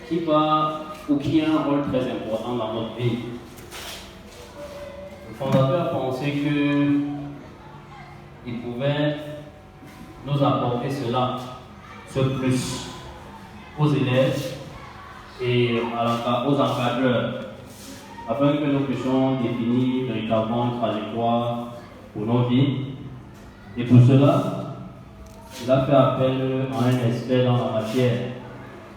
qui a un rôle très important dans notre vie. Le fondateur pensait qu'il pouvait nous apporter cela, ce plus, aux élèves et aux encadreurs, afin que nous puissions définir véritablement une trajectoire pour nos vies. Et pour cela, il a fait appel à un expert dans la matière,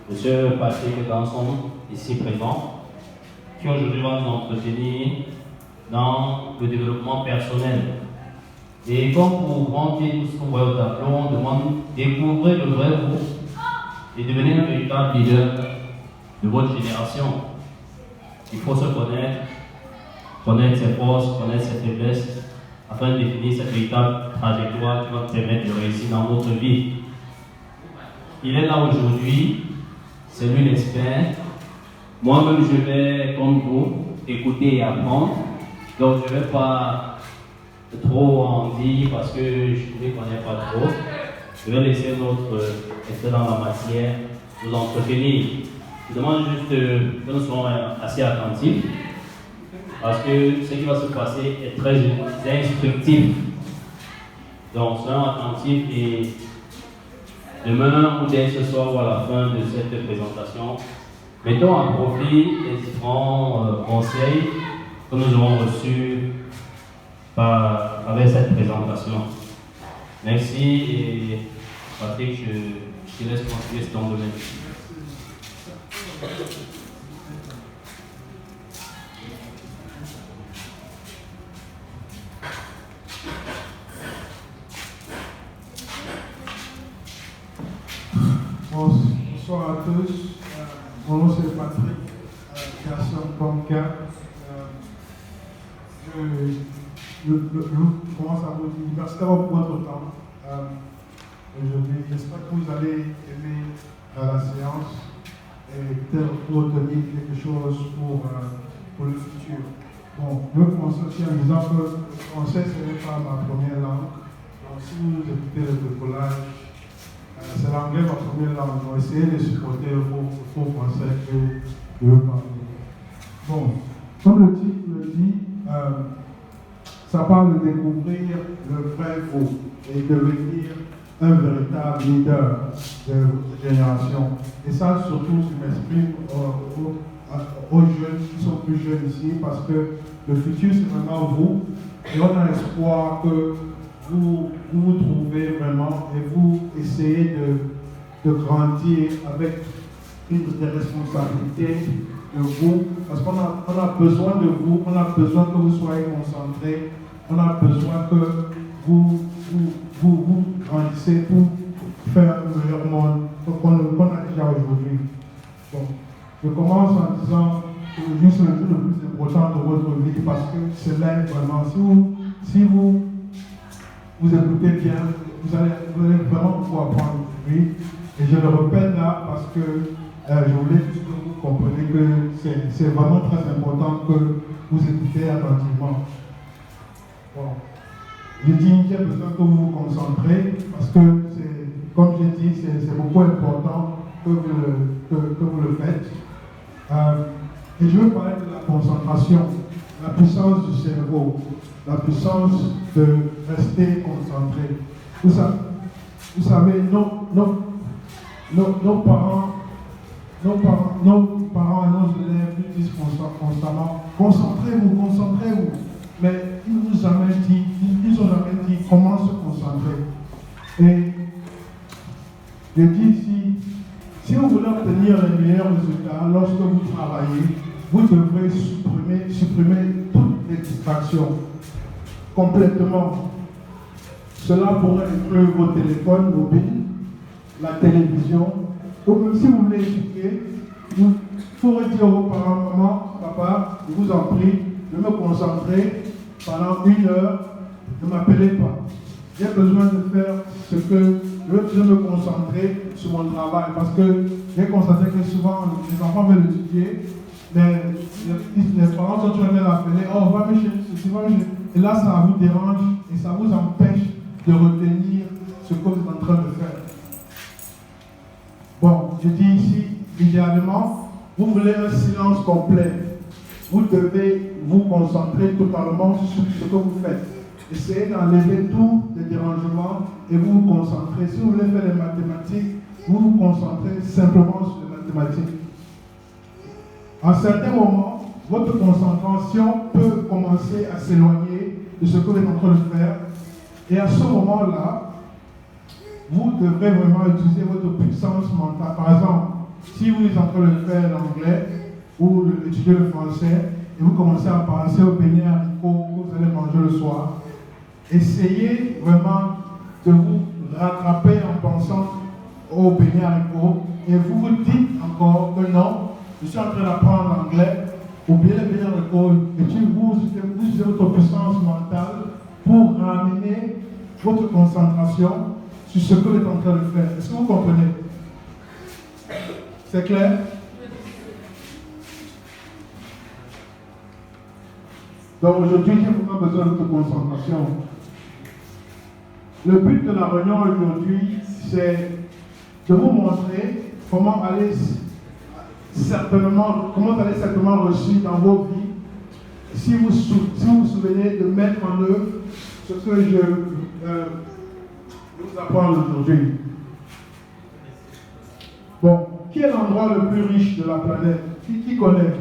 M. Patrick Ganson, ici présent, qui aujourd'hui va nous entretenir dans le développement personnel. Et comme pour remplir tout ce qu'on voit au tableau, on demande de découvrir le vrai vous et devenir un véritable leader de votre génération. Il faut se connaître ses forces, connaître ses faiblesses, afin de définir cette véritable trajectoire qui va nous permettre de réussir dans notre vie. Il est là aujourd'hui, c'est lui l'expert. Moi-même, je vais, comme vous, écouter et apprendre. Donc, je ne vais pas trop en dire parce que je ne les connais pas trop. Je vais laisser notre expert dans la matière nous entretenir. Je demande juste que nous soyons assez attentifs parce que ce qui va se passer est très instructif. Donc, soyons attentifs et demain ou dès ce soir ou à la fin de cette présentation, mettons à profit les différents conseils que nous aurons reçus avec cette présentation. Merci et Patrick, je te laisse continuer sur ton domaine. Bonsoir à tous. Mon nom c'est Patrick Gasson Ponca. Je commence à vous dire merci d'avoir pris votre temps aujourd'hui. J'espère que vous allez aimer la séance et peut-être retenir quelque chose pour le futur. Bon, je vais commencer aussi en disant que le français ce n'est pas ma première langue. Donc si vous écoutez le décollage, c'est l'anglais ma première langue. Donc essayez de supporter le faux français que je veux parler. Bon, comme le titre le dit, ça parle de découvrir le vrai vous et devenir un véritable leader de votre génération. Et ça, surtout, je m'exprime aux jeunes qui sont plus jeunes ici, parce que le futur, c'est vraiment vous. Et on a l'espoir que vous trouvez vraiment et vous essayez de grandir avec une des responsabilités de vous, parce qu'on a besoin de vous, on a besoin que vous soyez concentrés, on a besoin que vous grandissez pour faire un meilleur monde qu'on a déjà aujourd'hui. Bon, je commence en disant que juste le jour le plus important de votre vie, parce que c'est là vraiment, si vous écoutez bien, vous allez vraiment pouvoir apprendre aujourd'hui. Et je le répète là parce que je voulais juste que vous compreniez que c'est vraiment très important que vous écoutez attentivement. Bon. Je dis qu'il y a besoin que vous vous concentrez parce que, comme j'ai dit, c'est beaucoup important que vous le faites. Et je veux parler de la concentration, la puissance du cerveau, la puissance de rester concentré. Vous savez, nos parents et nos élèves nous disent constamment concentrez-vous. Mais ils nous ont jamais dit comment se concentrer. Et je dis ici, si vous voulez obtenir les meilleurs résultats lorsque vous travaillez, vous devrez supprimer toutes les distractions complètement. Cela pourrait inclure vos téléphones mobiles, la télévision, ou même si vous voulez étudier, il faut dire aux parents, maman, papa, je vous en prie, de me concentrer pendant 1 heure, ne m'appelez pas. J'ai besoin de faire ce que je veux me concentrer sur mon travail, parce que j'ai constaté que souvent les enfants veulent étudier, mais les parents sont toujours à appeler, oh, va me chercher ceci, va me chercher. Et là, ça vous dérange et ça vous empêche de retenir ce que vous êtes en train de faire. Bon, je dis ici, idéalement, vous voulez un silence complet. Vous devez vous concentrer totalement sur ce que vous faites. Essayez d'enlever tous les dérangements et vous vous concentrez. Si vous voulez faire les mathématiques, vous vous concentrez simplement sur les mathématiques. À certains moments, votre concentration peut commencer à s'éloigner de ce que vous êtes en train de faire. Et à ce moment-là, vous devrez vraiment utiliser votre puissance mentale. Par exemple, si vous êtes en train de faire l'anglais ou étudier le français et vous commencez à penser au beignet haricots que vous allez manger le soir, essayez vraiment de vous rattraper en pensant au beignet haricots et vous vous dites encore que non, je suis en train d'apprendre l'anglais, oubliez les beignets haricots et vous utilisez votre puissance mentale pour ramener votre concentration sur ce que vous êtes en train de faire. Est-ce que vous comprenez? C'est clair? Donc aujourd'hui, j'ai vraiment besoin de votre concentration. Le but de la réunion aujourd'hui, c'est de vous montrer comment allez certainement réussir dans vos vies si vous vous souvenez de mettre en œuvre ce que je vous apprends aujourd'hui. Bon, qui est l'endroit le plus riche de la planète? Qui connaît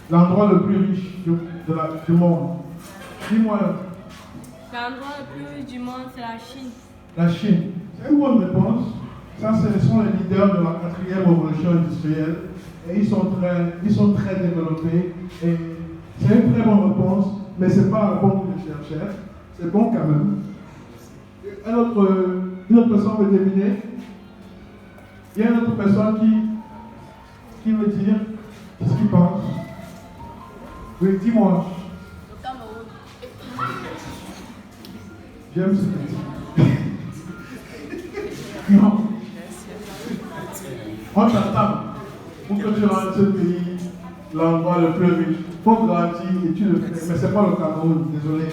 l'endroit le plus riche du monde? Dis-moi. L'endroit le plus riche du monde, c'est la Chine. La Chine. C'est une bonne réponse. Ça, ce sont les leaders de la 4e révolution industrielle. Et ils sont très développés. Et c'est une très bonne réponse, mais ce n'est pas la réponse que je cherchais. C'est bon quand même. Une autre personne veut deviner? Il y a une autre personne qui veut dire ce qu'il pense. Oui, dis-moi. Le Cameroun. J'aime ce que tu dis. Non. On t'attend pour que tu rentres ce pays, l'endroit le plus riche. Il faut grandir et tu le fais. Mais ce n'est pas le Cameroun, désolé.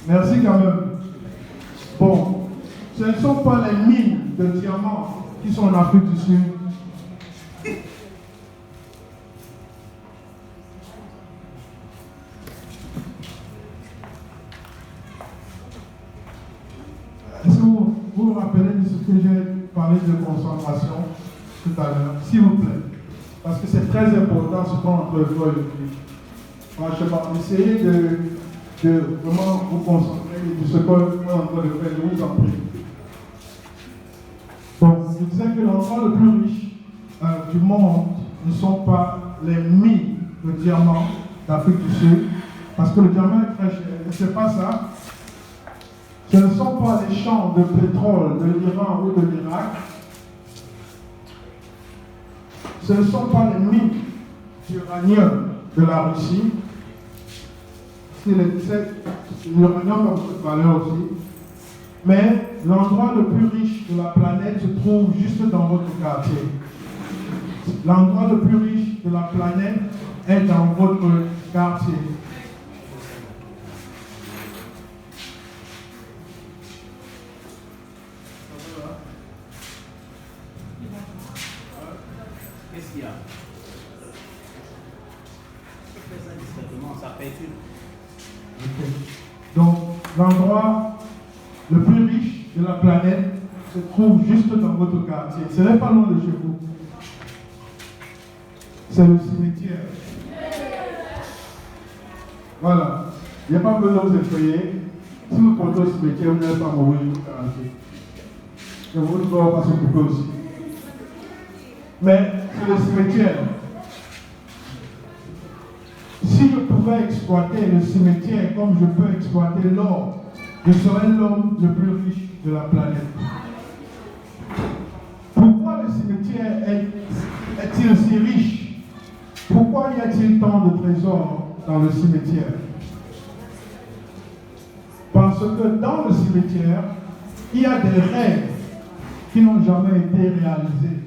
Merci quand même. Bon, ce ne sont pas les mines de diamants qui sont en Afrique du Sud. Est-ce que vous vous rappelez de ce que j'ai parlé de concentration tout à l'heure? S'il vous plaît. Parce que c'est très important ce qu'on est en train de faire aujourd'hui. Franchement, essayez de vraiment vous concentrer sur ce qu'on est en train de faire. Je vous en prie. Donc, je disais que l'endroit le plus riche du monde ne sont pas les mines de diamants d'Afrique du Sud, parce que le diamant est très cher. Et ce n'est pas ça. Ce ne sont pas les champs de pétrole de l'Iran ou de l'Irak. Ce ne sont pas les mines d'uranium de la Russie. L'uranium a beaucoup de valeur aussi. Mais l'endroit le plus riche de la planète se trouve juste dans votre quartier. L'endroit le plus riche de la planète est dans votre quartier. Qu'est-ce qu'il y a? Fais ça discrètement, ça peinture. Okay. Donc, l'endroit le plus riche de la planète se trouve juste dans votre quartier. Ce n'est pas loin de chez vous. C'est le cimetière. Voilà. Il n'y a pas besoin de vous effrayer. Si vous portez au cimetière, vous n'allez pas mourir au quartier. Et vous ne pouvez pas s'occuper aussi. Mais c'est le cimetière. Si je pouvais exploiter le cimetière comme je peux exploiter l'or, je serais l'homme le plus riche de la planète. Pourquoi le cimetière est-il si riche? Pourquoi y a-t-il tant de trésors dans le cimetière? Parce que dans le cimetière, il y a des rêves qui n'ont jamais été réalisés.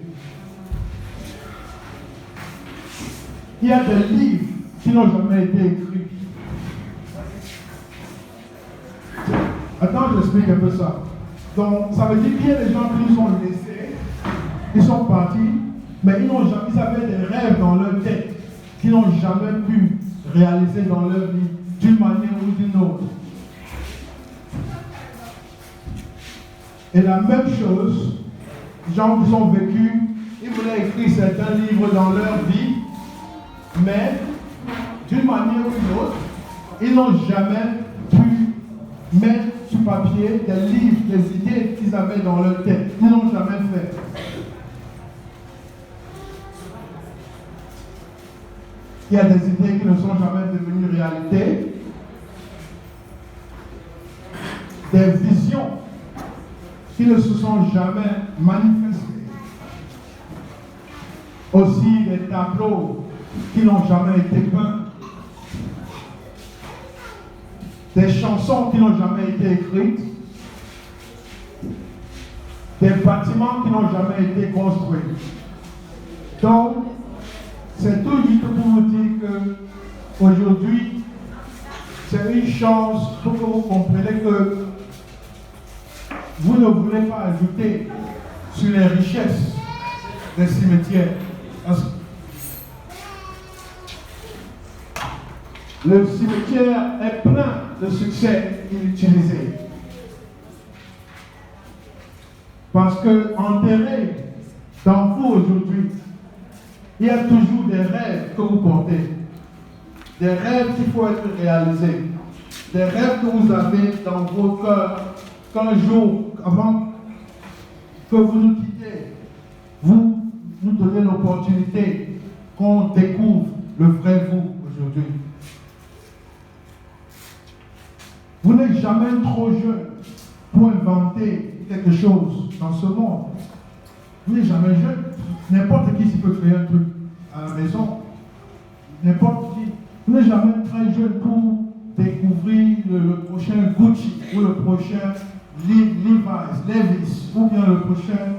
Il y a des livres qui n'ont jamais été écrits. Attends, j'explique un peu ça. Donc, ça veut dire qu'il y a des gens qui nous sont laissés, ils sont partis, mais ils avaient des rêves dans leur tête qu'ils n'ont jamais pu réaliser dans leur vie d'une manière ou d'une autre. Et la même chose, les gens qui ont vécu, ils voulaient écrire certains livres dans leur vie, mais d'une manière ou d'une autre, ils n'ont jamais pu mettre sur papier des livres, des idées qu'ils avaient dans leur tête. Ils n'ont jamais fait. Il y a des idées qui ne sont jamais devenues réalité, des visions qui ne se sont jamais manifestées, aussi des tableaux qui n'ont jamais été peints, des chansons qui n'ont jamais été écrites, des bâtiments qui n'ont jamais été construits. Donc, c'est tout juste pour vous dire qu'aujourd'hui, c'est une chance pour que vous compreniez que vous ne voulez pas ajouter sur les richesses des cimetières. Parce que le cimetière est plein de succès inutilisés. Parce que enterré dans vous aujourd'hui, il y a toujours des rêves que vous portez. Des rêves qu'il faut être réalisés. Des rêves que vous avez dans vos cœurs. Qu'un jour, avant que vous nous quittez, vous nous donnez l'opportunité qu'on découvre le vrai vous aujourd'hui. Vous n'êtes jamais trop jeune pour inventer quelque chose dans ce monde. Vous n'êtes jamais jeune. N'importe qui peut créer un truc à la maison. N'importe qui. Vous n'êtes jamais très jeune pour découvrir le prochain Gucci ou le prochain Levi's ou bien le prochain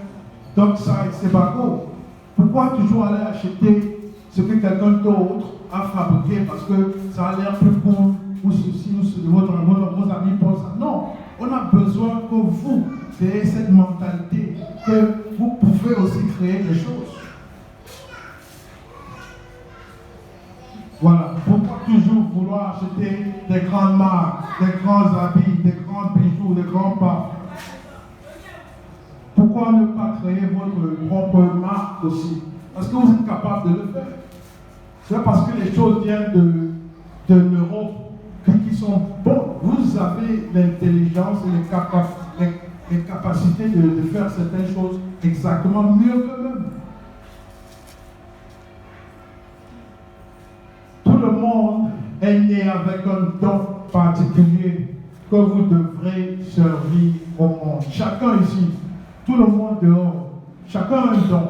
Dockside Sebago. Pourquoi toujours aller acheter ce que quelqu'un d'autre a fabriqué parce que ça a l'air plus cool ou ceci ou ceci, vos amis pensent ça. Non, on a besoin que vous ayez cette mentalité que vous pouvez aussi créer des choses. Voilà, pourquoi toujours vouloir acheter des grandes marques, des grands habits, des grands bijoux, des grands parfums? Pourquoi ne pas créer votre propre marque aussi? Parce que vous êtes capable de le faire. C'est parce que les choses viennent de l'Europe qui sont bonnes. Vous avez l'intelligence et les capacités de faire certaines choses exactement mieux qu'eux-mêmes. Tout le monde est né avec un don particulier que vous devrez servir au monde. Chacun ici, tout le monde dehors, chacun a un don.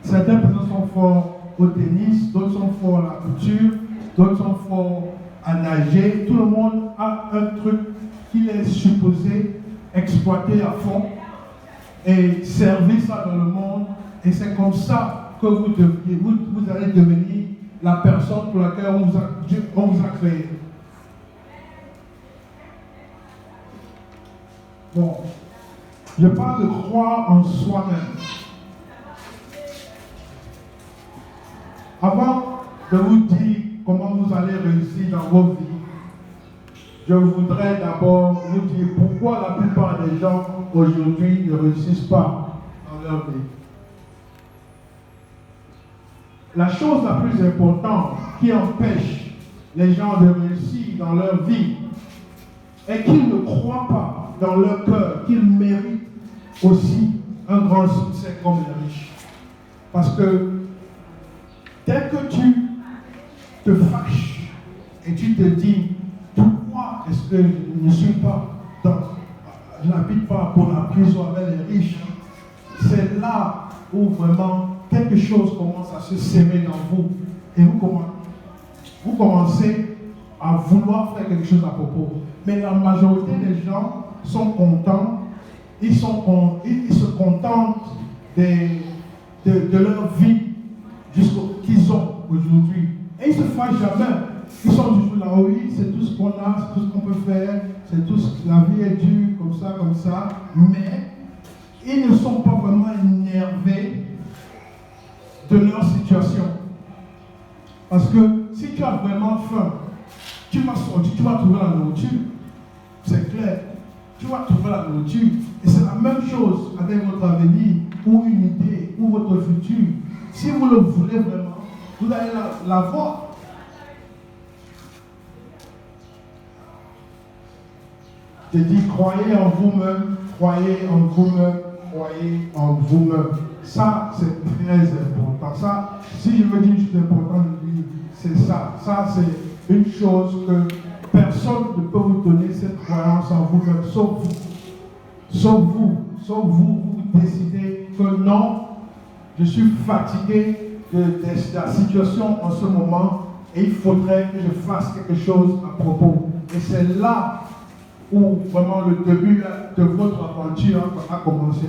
Certaines personnes sont forts au tennis, d'autres sont forts à la couture, d'autres sont forts à nager. Tout le monde a un truc qu'il est supposé exploiter à fond et servir ça dans le monde. Et c'est comme ça que vous allez devenir la personne pour laquelle on vous a créé. Bon, je parle de croire en soi-même. Avant de vous dire comment vous allez réussir dans vos vies, je voudrais d'abord vous dire pourquoi la plupart des gens aujourd'hui ne réussissent pas dans leur vie. La chose la plus importante qui empêche les gens de réussir dans leur vie est qu'ils ne croient pas dans leur cœur qu'ils méritent aussi un grand succès comme les riches. Parce que dès que tu te fâches et tu te dis pourquoi est-ce que je ne suis pas je n'habite pas pour la prison avec les riches, c'est là où vraiment quelque chose commence à se s'aimer dans vous et vous commencez à vouloir faire quelque chose à propos. Mais la majorité des gens sont contents, ils se contentent de leur vie jusqu'au qu'ils ont aujourd'hui. Et ils ne se fâchent jamais. Ils sont toujours là, oui, c'est tout ce qu'on a, c'est tout ce qu'on peut faire, c'est tout ce que la vie est dure, comme ça. Mais ils ne sont pas vraiment énervés de leur situation. Parce que si tu as vraiment faim, tu vas sortir, tu vas trouver la nourriture. C'est clair. Tu vas trouver la nourriture. Et c'est la même chose avec votre avenir, ou une idée, ou votre futur. Si vous le voulez vraiment, vous allez l'avoir. Je dis, croyez en vous-même, croyez en vous-même, croyez en vous-même. Ça, c'est très important. Ça, si je veux dire une chose importante, c'est ça. Ça, c'est une chose que personne ne peut vous donner cette croyance en vous-même, sauf vous. Sauf vous. Sauf vous, vous décidez que non, je suis fatigué de la situation en ce moment et il faudrait que je fasse quelque chose à propos. Et c'est là où vraiment le début de votre aventure a commencé.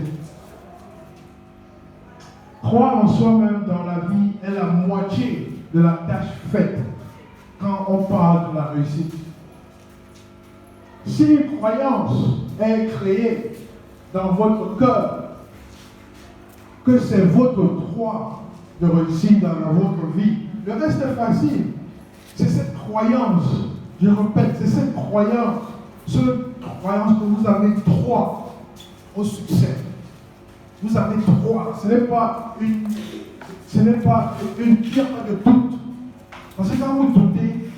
Croire en soi-même dans la vie est la moitié de la tâche faite quand on parle de la réussite. Si une croyance est créée dans votre cœur, que c'est votre droit de réussir dans votre vie, le reste est facile. C'est cette croyance, je répète, c'est cette croyance que vous avez droit au succès. Vous avez droit. Ce n'est pas une pierre de doute. Parce que quand vous doutez,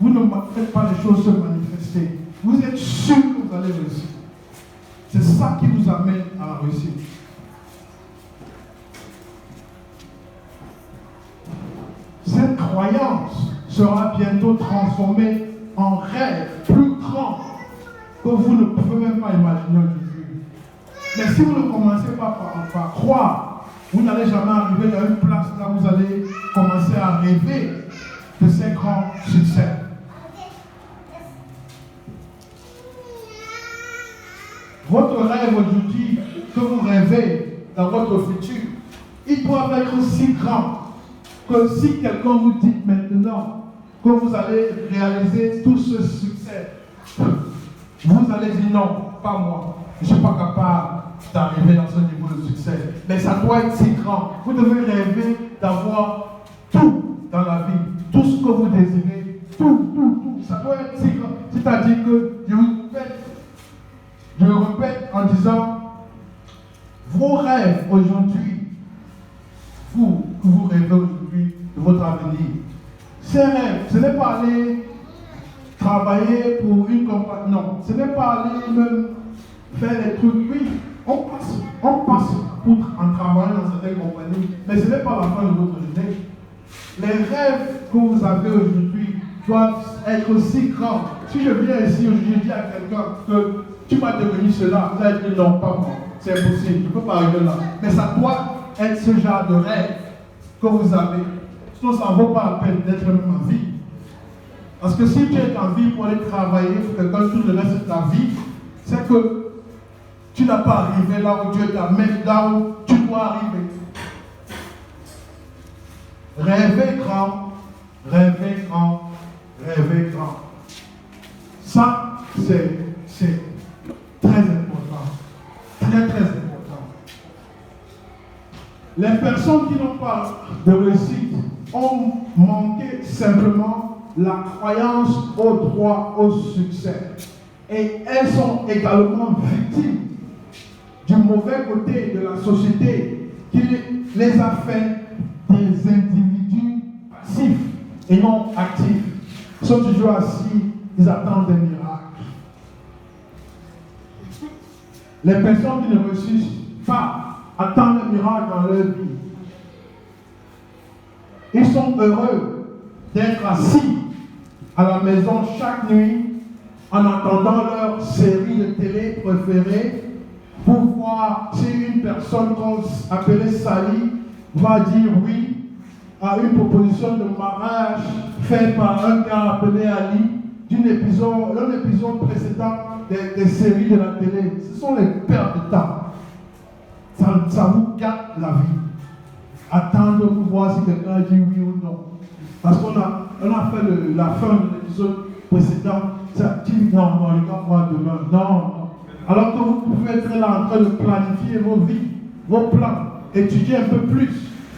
vous ne faites pas les choses se manifester. Vous êtes sûr que vous allez réussir. C'est ça qui vous amène à la réussite. Cette croyance sera bientôt transformée en rêve plus grand que vous ne pouvez même pas imaginer aujourd'hui. Mais si vous ne commencez pas par croire, vous n'allez jamais arriver à une place là où vous allez commencer à rêver de ces grands succès. Votre rêve aujourd'hui, que vous rêvez dans votre futur, il doit être aussi grand que si quelqu'un vous dit maintenant que vous allez réaliser tout ce succès, vous allez dire non, pas moi. Je ne suis pas capable d'arriver dans ce niveau de succès. Mais ça doit être si grand. Vous devez rêver d'avoir tout dans la vie. Tout ce que vous désirez. Tout. Ça doit être si grand. C'est-à-dire que, je répète en disant, vos rêves aujourd'hui, vous rêvez aujourd'hui de votre avenir. Ces rêves, ce n'est pas aller travailler pour une compagnie. Non, ce n'est pas aller même faire des trucs. Oui, on passe en travaillant dans certaines compagnies, mais ce n'est pas la fin de votre journée. Les rêves que vous avez aujourd'hui doivent être si grands. Si je viens ici aujourd'hui, je dis à quelqu'un que tu vas devenir cela, vous allez dire non, pas moi. C'est impossible, je ne peux pas arriver là. Mais ça doit être ce genre de rêve que vous avez. Sinon, ça ne vaut pas la peine d'être même en vie. Parce que si tu es en vie pour aller travailler pour quelqu'un tout le reste de ta vie, c'est que tu n'as pas arrivé là où Dieu t'amène, là où tu dois arriver. Rêvez grand, rêvez grand, rêvez grand. Ça, c'est très important. Très important. Les personnes qui n'ont pas de réussite ont manqué simplement la croyance au droit au succès. Et elles sont également victimes du mauvais côté de la société qui les a fait des individus passifs et non actifs. Ils sont toujours assis, ils attendent des miracles. Les personnes qui ne réussissent pas attendent des miracles dans leur vie. Ils sont heureux d'être assis à la maison chaque nuit en attendant leur série de télé préférée pour voir si une personne qu'on appelait Sally va dire oui à une proposition de mariage faite par un gars appelé Ali d'un épisode précédent des séries de la télé. Ce sont les pertes de temps. Ça vous gâte la vie. Attendre pour voir si quelqu'un dit oui ou non. Parce qu'on a fait la fin de l'épisode précédent. Ça dit non, je ne vais pas voir demain. Non. Alors que vous pouvez être là en train de planifier vos vies, vos plans, étudier un peu plus.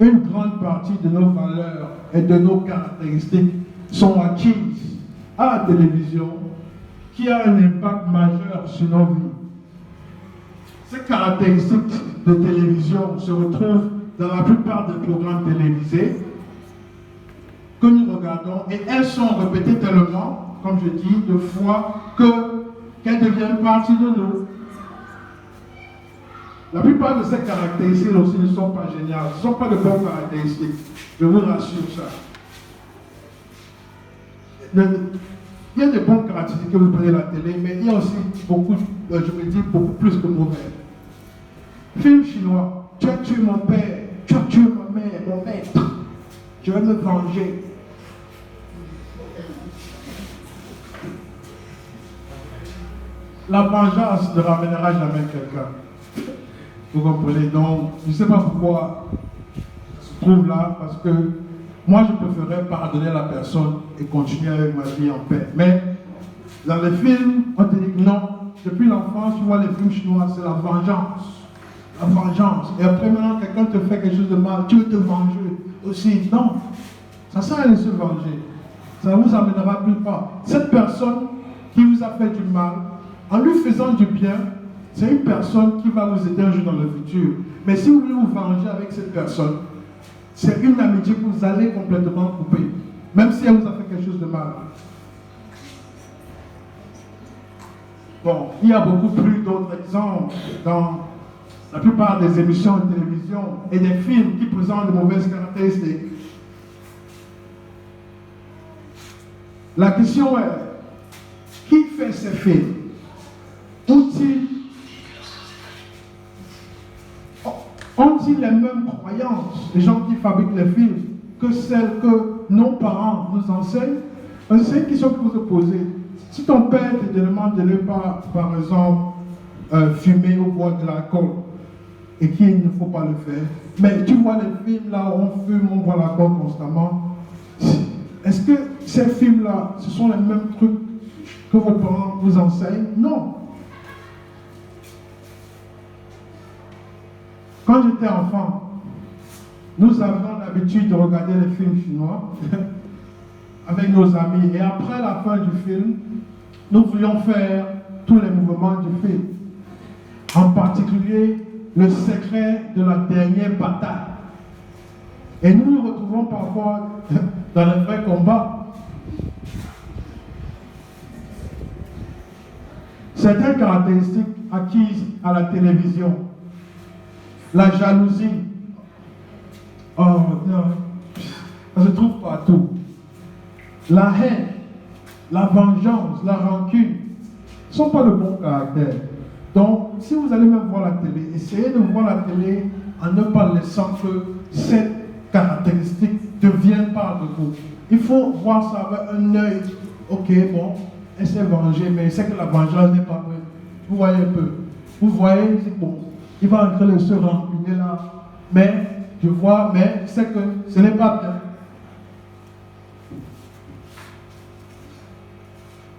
une grande partie de nos valeurs et de nos caractéristiques sont acquises à la télévision, qui a un impact majeur sur nos vies. Ces caractéristiques de télévision se retrouvent dans la plupart des programmes télévisés que nous regardons, et elles sont répétées tellement, comme je dis, de fois qu'elles deviennent partie de nous. La plupart de ces caractéristiques aussi ne sont pas géniales, ce ne sont pas de bonnes caractéristiques, je vous rassure ça. Il y a des bonnes caractéristiques que vous prenez à la télé, mais il y a aussi beaucoup, je me dis, beaucoup plus que mauvais. Film chinois, tu as tué mon père, tu as tué ma mère, mon maître, je vais me venger. La vengeance ne ramènera jamais quelqu'un. Vous comprenez? Donc, je ne sais pas pourquoi ça se trouve là, parce que moi, je préférerais pardonner la personne et continuer avec ma vie en paix. Mais dans les films, on te dit que non. Depuis l'enfance, tu vois les films chinois, c'est la vengeance. La vengeance. Et après, maintenant, quelqu'un te fait quelque chose de mal, tu veux te venger aussi. Non. Ça sert à rien de se venger. Ça ne vous amènera plus pas. Cette personne qui vous a fait du mal, en lui faisant du bien, c'est une personne qui va vous aider un jour dans le futur. Mais si vous voulez vous venger avec cette personne, c'est une amitié que vous allez complètement couper, même si elle vous a fait quelque chose de mal. Bon, il y a beaucoup plus d'autres exemples dans la plupart des émissions de télévision et des films qui présentent de mauvaises caractéristiques. La question est, qui fait ces films? Ont-ils les mêmes croyances, les gens qui fabriquent les films, que celles que nos parents nous enseignent? C'est une question qu'il faut se poser. Si ton père te demande de ne pas, par exemple, fumer ou boire de l'alcool, et qu'il ne faut pas le faire, mais tu vois les films là où on fume, on boit l'alcool constamment, est-ce que ces films-là, ce sont les mêmes trucs que vos parents vous enseignent? Non. Quand j'étais enfant, nous avions l'habitude de regarder les films chinois avec nos amis. Et après la fin du film, nous voulions faire tous les mouvements du film. En particulier, le secret de la dernière bataille. Et nous nous retrouvons parfois dans les vrais combats. Certaines caractéristiques acquises à la télévision. La jalousie. Oh non, ça se trouve partout. La haine, la vengeance, la rancune ne sont pas de bons caractères. Donc, si vous allez même voir la télé, essayez de voir la télé en ne pas laissant que cette caractéristique devienne part de vous. Il faut voir ça avec un œil. Ok, bon, elle s'est vengée, mais c'est que la vengeance n'est pas vraie. Vous voyez un peu. Vous voyez, c'est bon. Il va entrer le se rancunier là. Mais, je vois, mais c'est que ce n'est pas bien.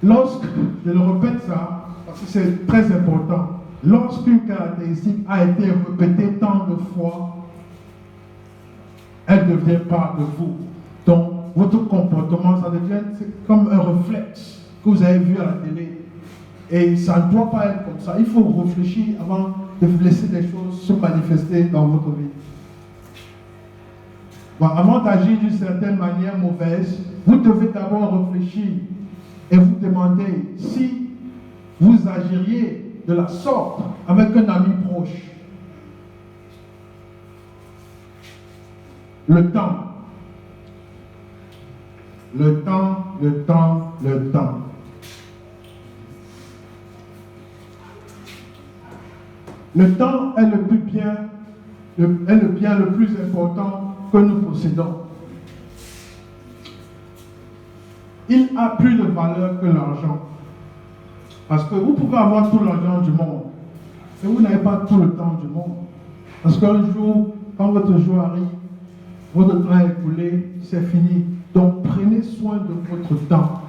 Lorsque, je le répète ça, parce que c'est très important, lorsqu'une caractéristique a été répétée tant de fois, elle devient part de vous. Donc, votre comportement, ça devient comme un réflexe que vous avez vu à la télé. Et ça ne doit pas être comme ça. Il faut réfléchir avant de laisser les choses se manifester dans votre vie. Bon, avant d'agir d'une certaine manière mauvaise, vous devez d'abord réfléchir et vous demander si vous agiriez de la sorte avec un ami proche. Le temps. Le temps, le temps, le temps. Le temps est le bien le plus important que nous possédons. Il a plus de valeur que l'argent. Parce que vous pouvez avoir tout l'argent du monde, mais vous n'avez pas tout le temps du monde. Parce qu'un jour, quand votre jour arrive, votre temps est écoulé, c'est fini. Donc prenez soin de votre temps.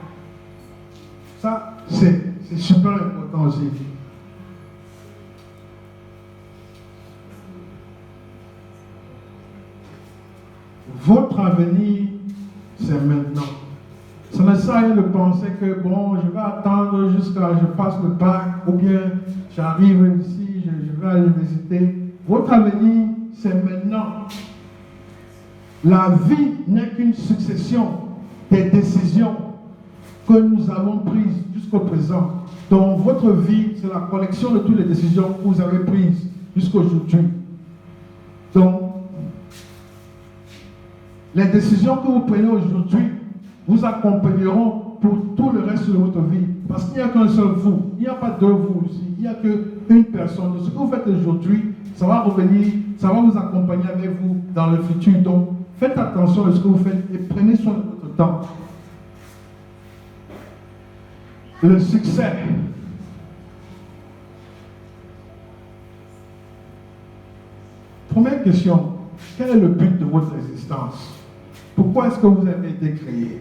Ça, c'est super important aussi. votre avenir, c'est maintenant. Ça ne sert à rien de penser que bon, je vais attendre jusqu'à ce que je passe le bac, ou bien j'arrive ici, je vais à l'université. Votre avenir, c'est maintenant. La vie n'est qu'une succession des décisions que nous avons prises jusqu'au présent. Donc votre vie, c'est la collection de toutes les décisions que vous avez prises jusqu'à aujourd'hui. Donc, les décisions que vous prenez aujourd'hui vous accompagneront pour tout le reste de votre vie. Parce qu'il n'y a qu'un seul vous. Il n'y a pas deux vous ici. Il n'y a qu'une personne. Donc, ce que vous faites aujourd'hui, ça va revenir, ça va vous accompagner avec vous dans le futur. Donc, faites attention à ce que vous faites et prenez soin de votre temps. Le succès. Première question, quel est le but de votre existence? Pourquoi est-ce que vous avez été créé?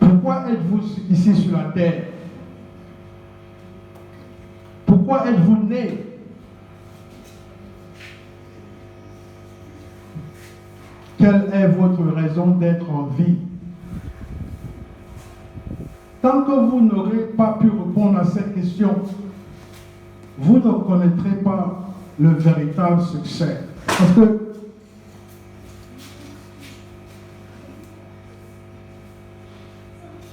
Pourquoi êtes-vous ici sur la terre? Pourquoi êtes-vous né? Quelle est votre raison d'être en vie? Tant que vous n'aurez pas pu répondre à cette question, vous ne connaîtrez pas le véritable succès. Parce que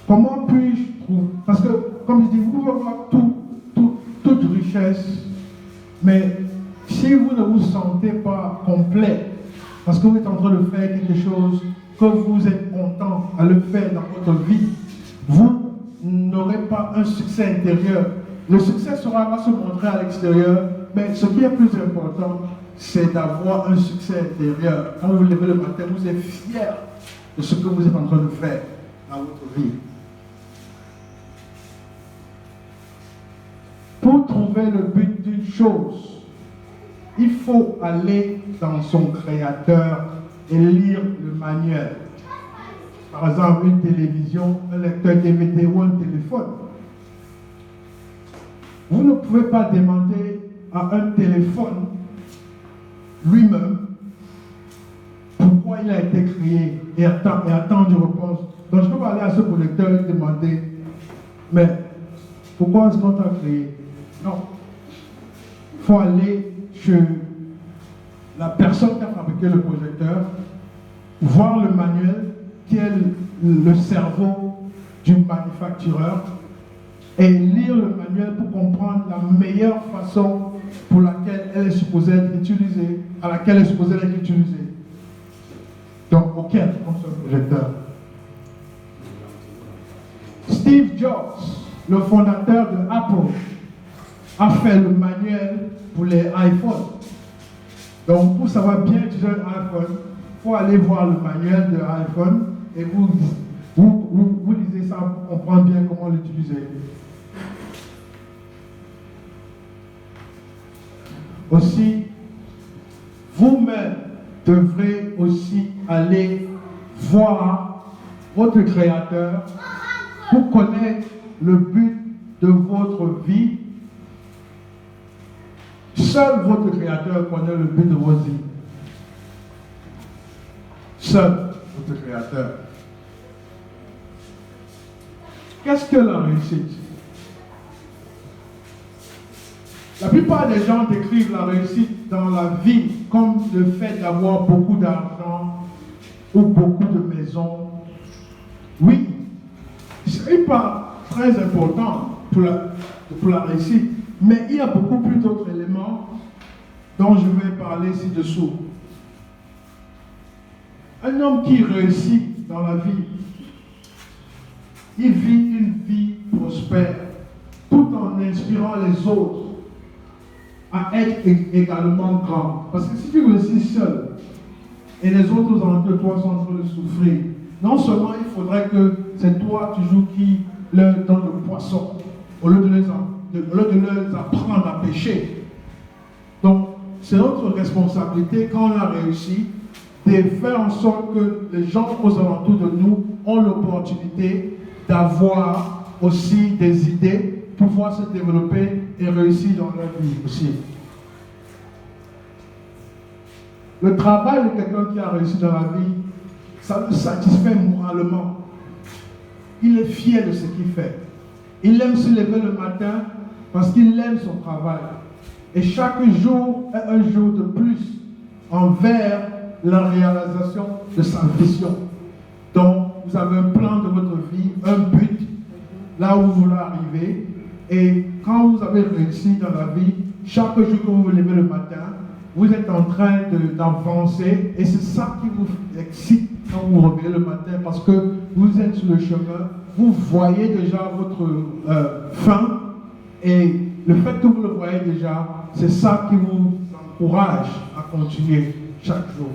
comment puis-je trouver? Parce que, comme je dis, vous pouvez avoir toute richesse, mais si vous ne vous sentez pas complet, parce que vous êtes en train de faire quelque chose que vous êtes content à le faire dans votre vie, vous n'aurez pas un succès intérieur. Le succès va se montrer à l'extérieur, mais ce qui est plus important, c'est d'avoir un succès intérieur. Quand vous vous levez le matin, vous êtes fier de ce que vous êtes en train de faire dans votre vie. Pour trouver le but d'une chose, il faut aller dans son créateur et lire le manuel. Par exemple, une télévision, un lecteur DVD ou un téléphone. Vous ne pouvez pas demander à un téléphone lui-même pourquoi il a été créé et attendre une réponse. Donc je peux pas aller à ce projecteur et demander, mais pourquoi est-ce qu'on t'a créé? Non. Il faut aller chez la personne qui a fabriqué le projecteur, voir le manuel, qui est le cerveau du manufactureur, et lire le manuel pour comprendre la meilleure façon pour laquelle elle est supposée être utilisée, à laquelle elle est supposée être utilisée. Donc, auquel on se projecteur. Steve Jobs, le fondateur de Apple, a fait le manuel pour les iPhones. Donc, pour savoir bien utiliser un iPhone, il faut aller voir le manuel de l'iPhone et vous lisez ça pour comprendre bien comment l'utiliser. Aussi, vous-même devrez aussi aller voir votre Créateur pour connaître le but de votre vie. Seul votre Créateur connaît le but de votre vie. Seul votre Créateur. Qu'est-ce que la réussite? La plupart des gens décrivent la réussite dans la vie comme le fait d'avoir beaucoup d'argent ou beaucoup de maisons. Oui, ce n'est pas très important pour la réussite, mais il y a beaucoup plus d'autres éléments dont je vais parler ci-dessous. Un homme qui réussit dans la vie, il vit une vie prospère, tout en inspirant les autres à être également grands. Parce que si tu réussis seul, et les autres aux alentours de toi sont en train de souffrir, non seulement il faudrait que c'est toi toujours qui leur donne le poisson, au lieu de les apprendre à pêcher. Donc, c'est notre responsabilité quand on a réussi de faire en sorte que les gens aux alentours de nous ont l'opportunité d'avoir aussi des idées pour pouvoir se développer et réussir dans leur vie aussi. Le travail de quelqu'un qui a réussi dans la vie, ça le satisfait moralement. Il est fier de ce qu'il fait. Il aime se lever le matin parce qu'il aime son travail. Et chaque jour est un jour de plus envers la réalisation de sa vision. Donc, vous avez un plan de votre vie, un but, là où vous voulez arriver. Et quand vous avez réussi dans la vie, chaque jour que vous vous levez le matin, vous êtes en train d'avancer. Et c'est ça qui vous excite quand vous vous réveillez le matin, parce que vous êtes sur le chemin, vous voyez déjà votre fin. Et le fait que vous le voyez déjà, c'est ça qui vous encourage à continuer chaque jour.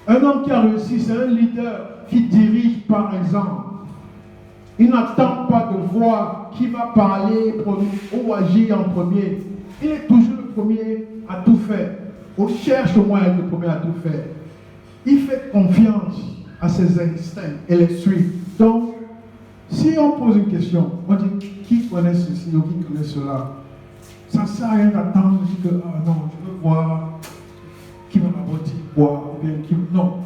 Un homme qui a réussi, c'est un leader qui dirige par exemple. Il n'attend pas de voir qui va parler ou agir en premier. Il est toujours le premier à tout faire. On cherche au moins à être le premier à tout faire. Il fait confiance à ses instincts et les suit. Donc, si on pose une question, on dit qui connaît ceci ou qui connaît cela, ça ne sert à rien d'attendre que non, je veux voir qui va m'apporter quoi ou bien qui. Non.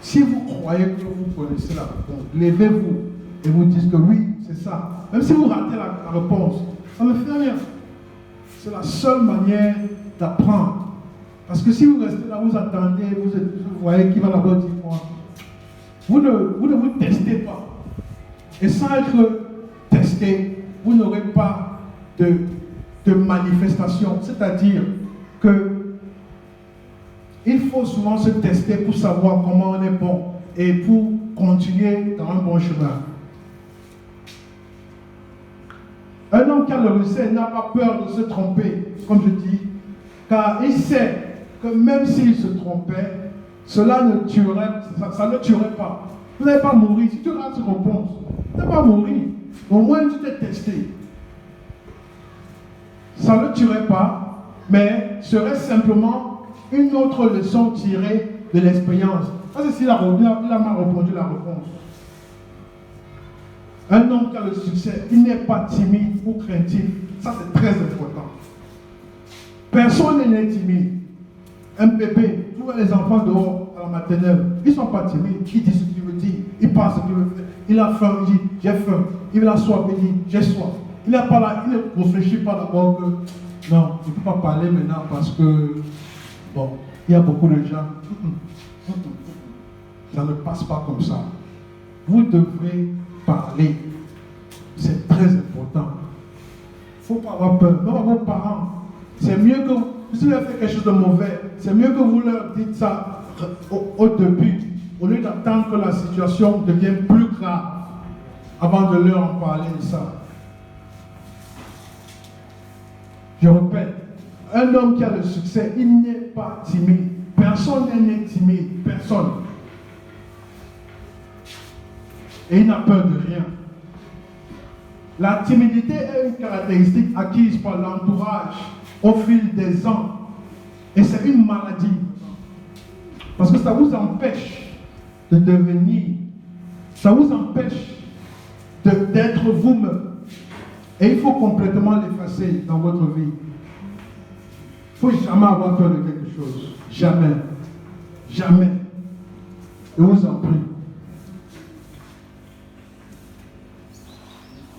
Si vous croyez que vous connaissez la réponse, levez-vous et vous dites que oui, c'est ça. Même si vous ratez la réponse, ça ne fait rien. C'est la seule manière d'apprendre. Parce que si vous restez là, vous attendez, vous voyez qui va d'abord dire quoi, vous ne vous testez pas. Et sans être testé, vous n'aurez pas de manifestation. C'est-à-dire que il faut souvent se tester pour savoir comment on est bon et pour continuer dans un bon chemin. Un homme qui a le réussite n'a pas peur de se tromper, comme je dis, car il sait que même s'il se trompait, cela ne tuerait, ça ne tuerait pas. Vous n'allez pas mourir. Si tu rates cette réponse, tu n'allais pas mourir. Au moins tu t'es testé. Ça ne tuerait pas, mais serait simplement une autre leçon tirée de l'expérience. Parce que s'il a mal répondu la réponse. Un homme qui a le succès, il n'est pas timide ou craintif. Ça, c'est très important. Personne n'est timide. Un bébé, tu vois les enfants dehors à la maternelle, ils ne sont pas timides. Ils disent ce qu'ils veulent dire. Ils parlent ce qu'ils veulent faire. Il a faim, il dit j'ai faim. Il a soif, il dit j'ai soif. Il n'est pas là, il ne réfléchit pas d'abord que non, il ne peut pas parler maintenant parce que bon, il y a beaucoup de gens. Ça ne passe pas comme ça. Vous devrez parler. C'est très important. Il ne faut pas avoir peur. Même à vos parents. C'est mieux que si vous avez fait quelque chose de mauvais, c'est mieux que vous leur dites ça au début, au lieu d'attendre que la situation devienne plus grave avant de leur en parler de ça. Je répète, un homme qui a le succès, il n'est pas timide. Personne n'est timide. Personne. Et il n'a peur de rien. La timidité est une caractéristique acquise par l'entourage au fil des ans. Et c'est une maladie. Parce que ça vous empêche de devenir, ça vous empêche d'être vous-même. Et il faut complètement l'effacer dans votre vie. Il ne faut jamais avoir peur de quelque chose. Jamais. Jamais. Je vous en prie.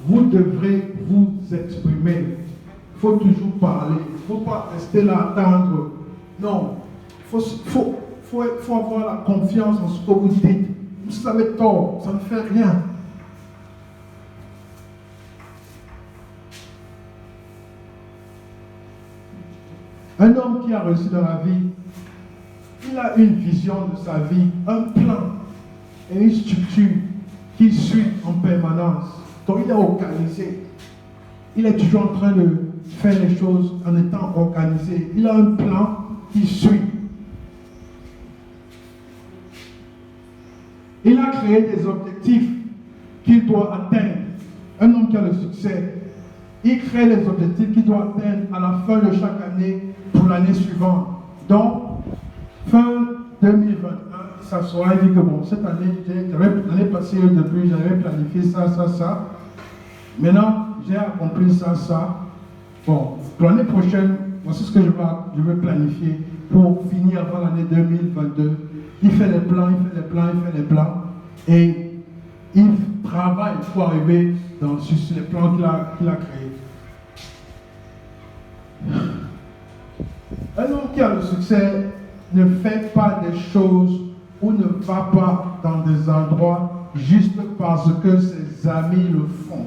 Vous devrez vous exprimer. Il faut toujours parler. Il ne faut pas rester là à attendre. Non. Il faut avoir la confiance en ce que vous dites. Vous avez tort, ça ne fait rien. Un homme qui a réussi dans la vie, il a une vision de sa vie, un plan et une structure qu'il suit en permanence. Donc il est organisé. Il est toujours en train de faire les choses en étant organisé. Il a un plan qu'il suit. Il a créé des objectifs qu'il doit atteindre. Un homme qui a le succès, il crée les objectifs qu'il doit atteindre à la fin de chaque année pour l'année suivante. Donc, fin 2021, il s'assoit et dit que bon, cette année, l'année passée au début, j'avais planifié ça, ça, ça. Maintenant, j'ai accompli ça, ça. Bon, pour l'année prochaine, voici ce que je veux planifier pour finir avant l'année 2022. Il fait les plans, et il travaille pour arriver sur les plans qu'il a créés. Un homme qui a le succès ne fait pas des choses ou ne va pas dans des endroits juste parce que ses amis le font.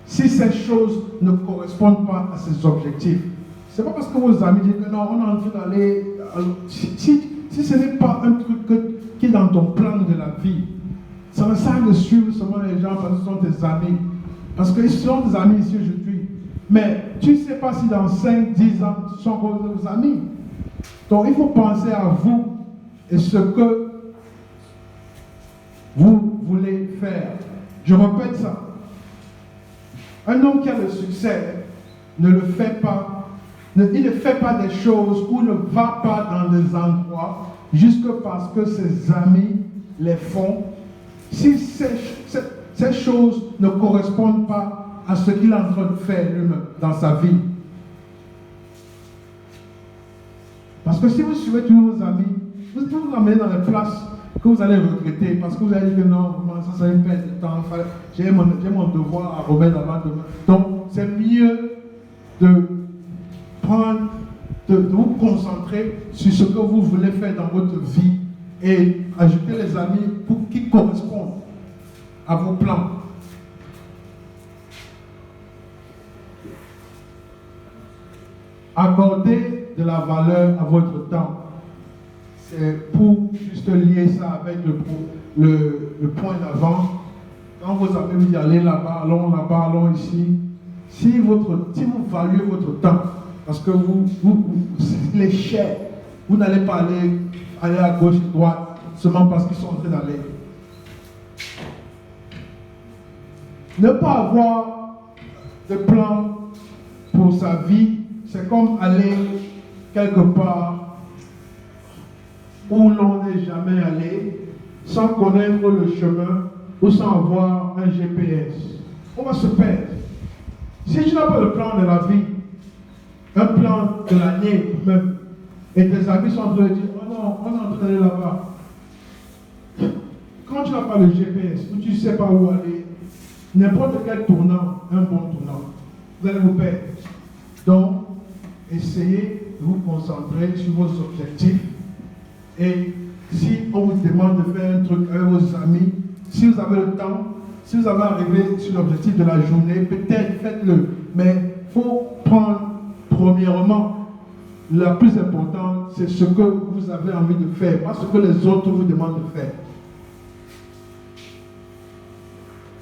Si ces choses ne correspondent pas à ses objectifs, c'est pas parce que vos amis disent que non, on est en train d'aller. Si ce n'est pas un truc qui est dans ton plan de la vie, ça ne sert à rien de suivre seulement les gens parce que ce sont tes amis. Parce qu'ils sont tes amis ici aujourd'hui. Mais tu ne sais pas si dans 5, 10 ans, ce sont vos amis. Donc il faut penser à vous et ce que vous voulez faire. Je répète ça. Un homme qui a le succès il ne fait pas des choses ou ne va pas dans des endroits juste parce que ses amis les font. Si ces choses ne correspondent pas à ce qu'il est en train de faire lui-même dans sa vie. Parce que si vous suivez tous vos amis, vous vous emmenez dans les places que vous allez regretter parce que vous allez dire que non, ça va me perdre de temps, j'ai mon devoir à remettre avant demain. Donc, c'est mieux de vous concentrer sur ce que vous voulez faire dans votre vie et ajouter les amis pour qui correspondent à vos plans. Accordez de la valeur à votre temps. C'est pour juste lier ça avec le point d'avant. Quand vos amis vous disent allez là-bas, allons ici. Si vous valuez votre temps, parce que il est cher, vous n'allez pas aller à gauche et à droite seulement parce qu'ils sont en train d'aller. Ne pas avoir de plan pour sa vie, c'est comme aller quelque part où l'on n'est jamais allé, sans connaître le chemin ou sans avoir un GPS. On va se perdre. Si tu n'as pas le plan de la vie, un plan de l'année même, et tes amis sont en train de dire, oh non, on est en train d'aller là-bas. Quand tu n'as pas le GPS, ou tu ne sais pas où aller, n'importe quel tournant, un bon tournant, vous allez vous perdre. Donc, essayez de vous concentrer sur vos objectifs. Et si on vous demande de faire un truc avec vos amis, si vous avez le temps, si vous avez arrivé sur l'objectif de la journée, peut-être faites-le. Mais il faut prendre, premièrement, la plus importante, c'est ce que vous avez envie de faire, pas ce que les autres vous demandent de faire.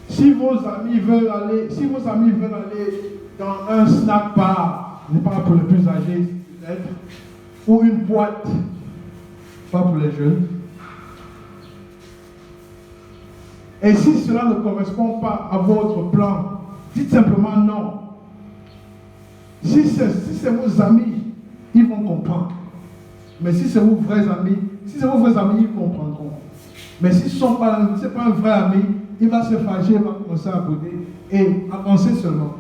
Si vos amis veulent aller dans un snack bar, n'est pas pour les plus âgés peut-être, ou une boîte, pas pour les jeunes. Et si cela ne correspond pas à votre plan, dites simplement non. Si c'est vos amis, ils vont comprendre. Mais si c'est vos vrais amis, ils comprendront. Mais si ce n'est pas un vrai ami, il va se fâcher, il va commencer à bouder et avancer seulement.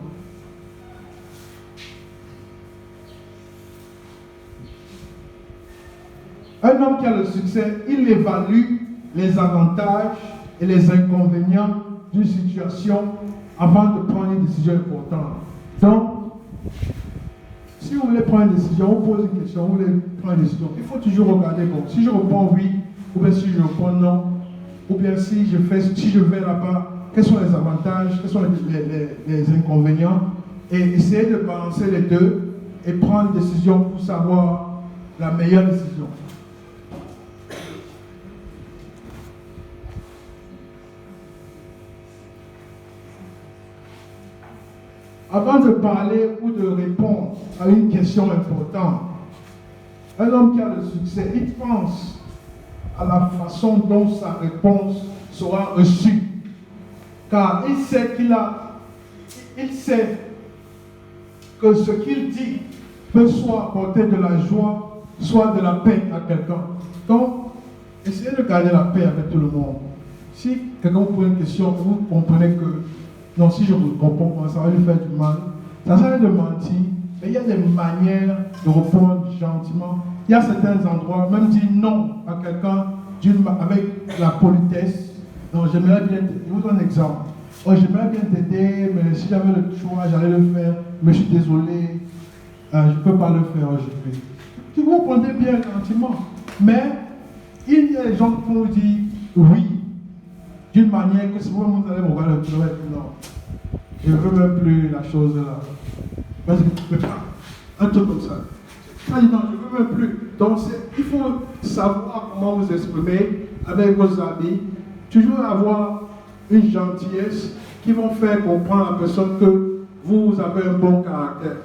Un homme qui a le succès, il évalue les avantages et les inconvénients d'une situation avant de prendre une décision importante. Donc, si vous voulez prendre une décision, vous posez une question, vous voulez prendre une décision, il faut toujours regarder, bon, si je réponds oui, ou bien si je réponds non, ou bien si je vais là-bas, quels sont les avantages, quels sont les inconvénients, et essayer de balancer les deux et prendre une décision pour savoir la meilleure décision. Avant de parler ou de répondre à une question importante, un homme qui a le succès, il pense à la façon dont sa réponse sera reçue. Car il sait que ce qu'il dit peut soit apporter de la joie, soit de la paix à quelqu'un. Donc, essayez de garder la paix avec tout le monde. Si quelqu'un vous pose une question, vous comprenez que non, si je vous comprends, ça va lui faire du mal. Ça sert à rien de mentir, Mais il y a des manières de répondre gentiment. Il y a certains endroits, même dire non à quelqu'un avec la politesse. Non, j'aimerais bien t'aider. Je vous donne un exemple. Oh, j'aimerais bien t'aider, mais si j'avais le choix, j'allais le faire. Mais je suis désolé, je ne peux pas le faire aujourd'hui. Si vous répondez bien gentiment. Mais il y a des gens qui vont vous dire oui, d'une manière que si vous allez me voir le travail, non, je ne veux même plus la chose là. Parce que tu ne peux pas. Un truc comme ça. Ah non, je ne veux même plus. Donc il faut savoir comment vous exprimer avec vos amis. Toujours avoir une gentillesse qui vont faire comprendre à la personne que vous avez un bon caractère.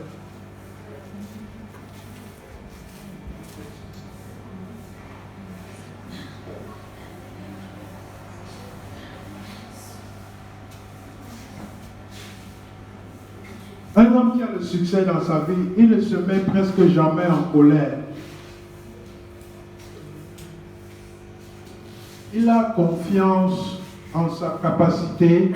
Un homme qui a le succès dans sa vie, il ne se met presque jamais en colère. Il a confiance en sa capacité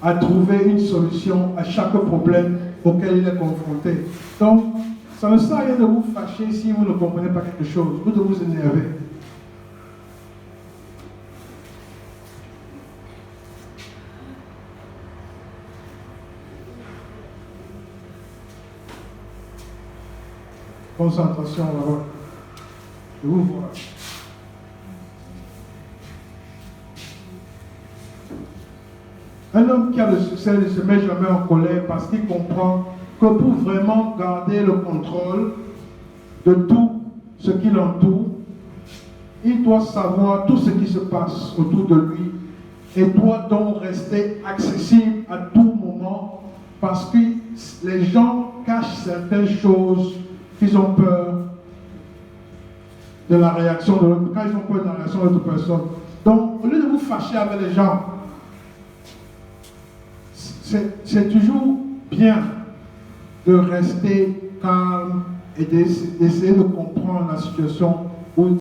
à trouver une solution à chaque problème auquel il est confronté. Donc, ça ne sert à rien de vous fâcher si vous ne comprenez pas quelque chose, ou de vous énerver. Concentration là-bas. Je vous vois. Un homme qui a le succès ne se met jamais en colère parce qu'il comprend que pour vraiment garder le contrôle de tout ce qui l'entoure, il doit savoir tout ce qui se passe autour de lui et doit donc rester accessible à tout moment parce que les gens cachent certaines choses qu'ils ont peur de la réaction de l'autre, quand ils ont peur de la réaction de l'autre personne. Donc, au lieu de vous fâcher avec les gens, c'est toujours bien de rester calme et d'essayer de comprendre la situation où